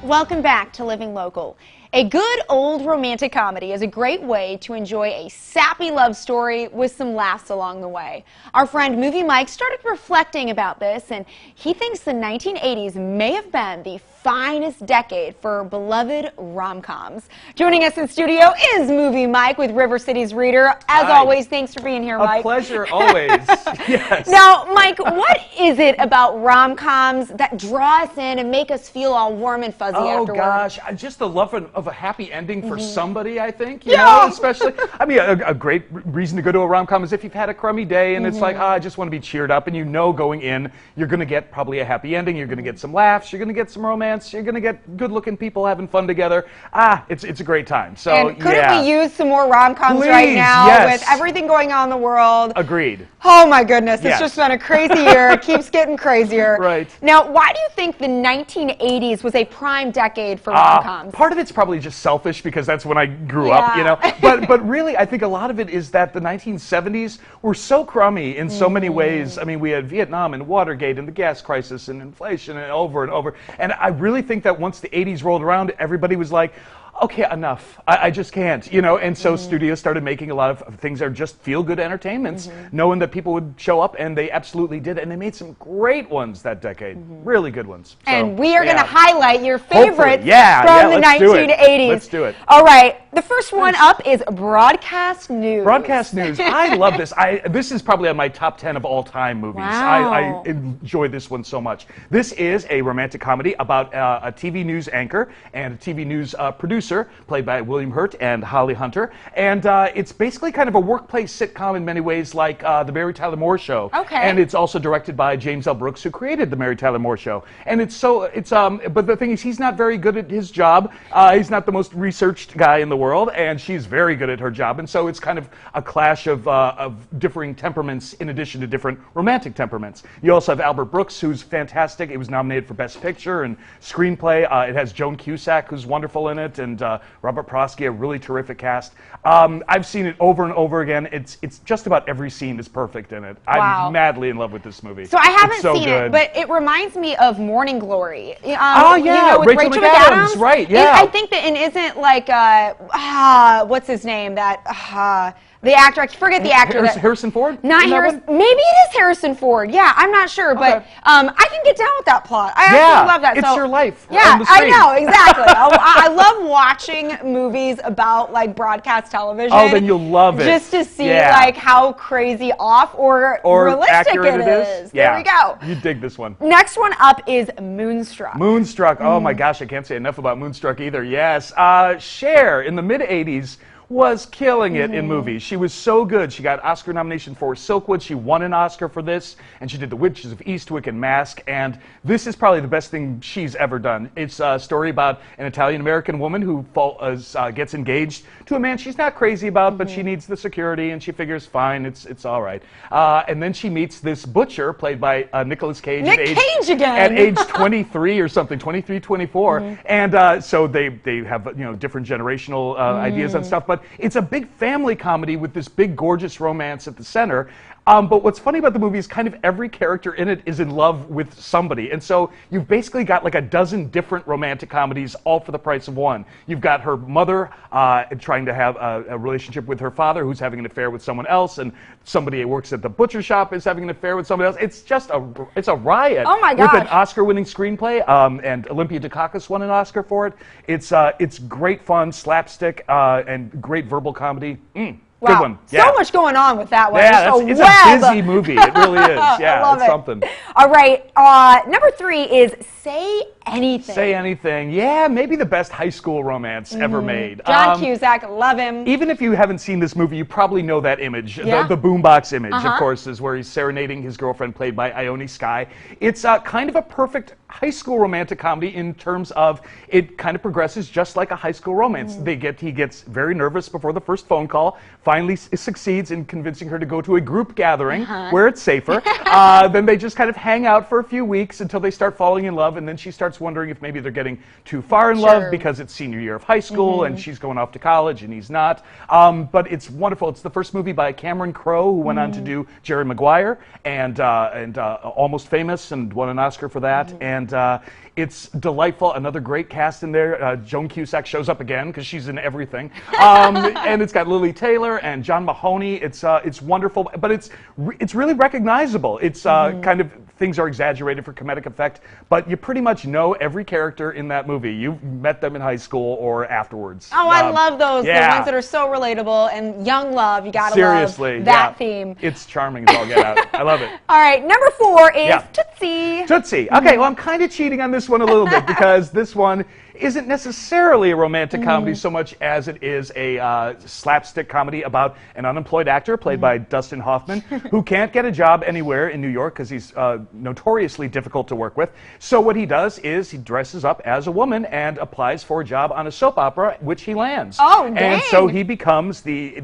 Welcome back to Living Local. A good old romantic comedy is a great way to enjoy a sappy love story with some laughs along the way. Our friend Movie Mike started reflecting about this, and he thinks the 1980s may have been the finest decade for beloved rom-coms. Joining us in studio is Movie Mike with River City's Reader. As always, thanks for being here, Mike. A pleasure, always. Yes. Now, Mike, what is it about rom-coms that draw us in and make us feel all warm and fuzzy afterward? Oh, gosh. Just the love of a happy ending for somebody, I think. You know, especially, I mean, a great reason to go to a rom-com is if you've had a crummy day and it's like, I just want to be cheered up, and you know going in, you're going to get probably a happy ending, you're going to get some laughs, you're going to get some romance, you're going to get good-looking people having fun together. It's a great time. So, and couldn't we use some more rom-coms right now with everything going on in the world? Agreed. Oh, my goodness. It's just been a crazy year. It keeps getting crazier. Right. Now, why do you think the 1980s was a prime decade for rom-coms? Part of it's probably just selfish because that's when I grew up, you know. But really, I think a lot of it is that the 1970s were so crummy in so many ways. I mean, we had Vietnam and Watergate and the gas crisis and inflation and over and over. And I really think that once the 80s rolled around, everybody was like, okay, enough. I just can't, you know, and so studios started making a lot of things that are just feel-good entertainments, knowing that people would show up, and they absolutely did, and they made some great ones that decade, really good ones. So, and we are going to highlight your favorites from the 1980s. Let's do it. All right, the first one up is Broadcast News. Broadcast News. I love this. This is probably on my top 10 of all-time movies. Wow. I enjoy this one so much. This is a romantic comedy about a TV news anchor and a TV news producer, played by William Hurt and Holly Hunter, and it's basically kind of a workplace sitcom in many ways, like the Mary Tyler Moore Show. Okay. And it's also directed by James L. Brooks, who created the Mary Tyler Moore Show. And but the thing is, he's not very good at his job. He's not the most researched guy in the world, and she's very good at her job. And so it's kind of a clash of differing temperaments in addition to different romantic temperaments. You also have Albert Brooks, who's fantastic. It was nominated for Best Picture and Screenplay. It has Joan Cusack, who's wonderful in it, and Robert Prosky, a really terrific cast. I've seen it over and over again. It's just about every scene is perfect in it. Wow. I'm madly in love with this movie. So I haven't seen it, but it reminds me of Morning Glory. Oh, yeah, you know, with Rachel McAdams, right, yeah. I think that, and isn't like, what's his name, the actor, I forget the actor. Harrison Ford? Not Harrison. Maybe it is Harrison Ford. Yeah, I'm not sure, but I can get down with that plot. I absolutely love that. It's your life. Yeah, I know, exactly. I love watching movies about like broadcast television. Oh, then you'll love it. Just to see like how crazy off or realistic it is. Yeah. There we go. You dig this one. Next one up is Moonstruck. Moonstruck. Oh my gosh, I can't say enough about Moonstruck either. Yes. Cher in the mid-'80s was killing it in movies. She was so good. She got Oscar nomination for Silkwood. She won an Oscar for this, and she did The Witches of Eastwick and Mask, and this is probably the best thing she's ever done. It's a story about an Italian-American woman who gets engaged to a man she's not crazy about, but she needs the security, and she figures, fine, it's all right. And then she meets this butcher, played by Nicolas Cage. Cage again! At age 23 or something, 23, 24. And so they have different generational ideas on stuff, but it's a big family comedy with this big, gorgeous romance at the center. But what's funny about the movie is kind of every character in it is in love with somebody. And so you've basically got like a dozen different romantic comedies all for the price of one. You've got her mother trying to have a relationship with her father, who's having an affair with someone else, and somebody who works at the butcher shop is having an affair with somebody else. It's just it's a riot. Oh my gosh. With an Oscar-winning screenplay, and Olympia Dukakis won an Oscar for it. It's great fun, slapstick, and great verbal comedy. Wow. Good one. So much going on with that one. Yeah, it's a busy movie. It really is. Yeah, it's something. All right. Number 3 is Say Anything. Say Anything. Yeah, maybe the best high school romance ever made. John Cusack, love him. Even if you haven't seen this movie, you probably know that image. Yeah. The boombox image, of course, is where he's serenading his girlfriend, played by Ione Skye. It's kind of a perfect high school romantic comedy in terms of it kind of progresses just like a high school romance. He gets very nervous before the first phone call, finally succeeds in convincing her to go to a group gathering where it's safer. Then they just kind of hang out for a few weeks until they start falling in love, and then she starts wondering if maybe they're getting too far in love because it's senior year of high school and she's going off to college and he's not. But it's wonderful. It's the first movie by Cameron Crowe, who went on to do Jerry Maguire and Almost Famous and won an Oscar for that. And and it's delightful. Another great cast in there. Joan Cusack shows up again because she's in everything. And it's got Lily Taylor and John Mahoney. It's wonderful, but it's really recognizable. It's kind of, things are exaggerated for comedic effect, but you pretty much know every character in that movie. You've met them in high school or afterwards. Oh, I love those. Yeah. The ones that are so relatable, and young love, you gotta Seriously, love that theme. It's charming as all get out. I love it. All right, number 4 is Tootsie. Tootsie. Okay, well, I'm kind of cheating on this one a little bit because this one isn't necessarily a romantic comedy so much as it is a slapstick comedy about an unemployed actor played by Dustin Hoffman who can't get a job anywhere in New York because he's notoriously difficult to work with. So what he does is he dresses up as a woman and applies for a job on a soap opera, which he lands. Oh, dang. And so he becomes the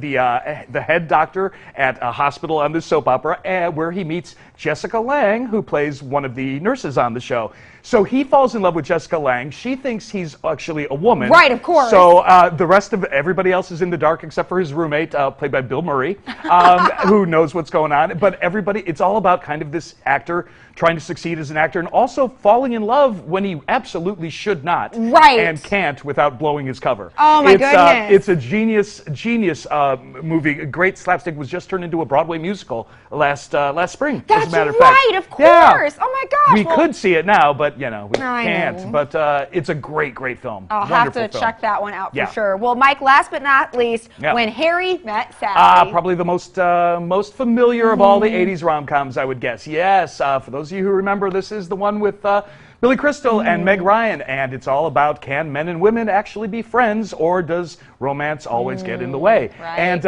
head doctor at a hospital on this soap opera, where he meets Jessica Lange, who plays one of the nurses on the show. So he falls in love with Jessica Lange. She thinks he's actually a woman. Right, of course. So the rest of everybody else is in the dark except for his roommate, played by Bill Murray, who knows what's going on. But everybody, it's all about kind of this actor trying to succeed as an actor and also falling in love when he absolutely should not. Right. And can't without blowing his cover. Oh, my goodness. It's a genius movie. A great slapstick. Was just turned into a Broadway musical last spring. That's as a matter right, of fact. of course. Yeah. Oh my gosh. We could see it now, but we I can't. know. But it's a great film. I'll have to check that one out for Yeah. sure. Well, Mike, last but not least, When Harry Met Sally. Probably the most familiar of all the 80s rom-coms, I would guess. Yes, for those of you who remember, this is the one with Billy Crystal and Meg Ryan, and it's all about, can men and women actually be friends, or does romance always get in the way? Right.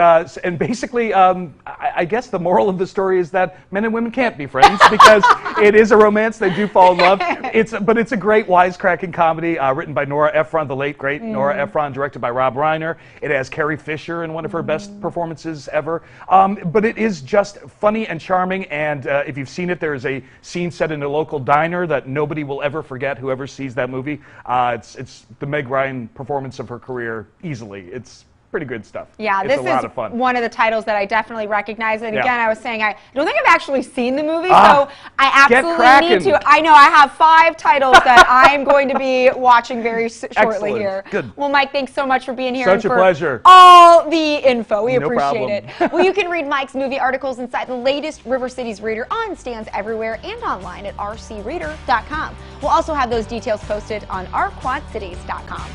And basically, I guess the moral of the story is that men and women can't be friends because it is a romance. They do fall in love. But it's a great wisecracking comedy written by Nora Ephron, the late great Nora Ephron, directed by Rob Reiner. It has Carrie Fisher in one of her best performances ever. But it is just funny and charming. And if you've seen it, there is a scene set in a local diner that nobody will ever forget. Whoever sees that movie, it's the Meg Ryan performance of her career easily. It's pretty good stuff. Yeah, it's this a lot is of fun. one of the titles that I definitely recognize. And again, I was saying I don't think I've actually seen the movie, so I absolutely need to. I know I have 5 titles that I'm going to be watching very shortly here. Good. Well, Mike, thanks so much for being here. Such and a for pleasure. All the info. We appreciate problem. it. Well, you can read Mike's movie articles inside the latest River Cities Reader on stands everywhere and online at rcreader.com. We'll also have those details posted on rquadcities.com.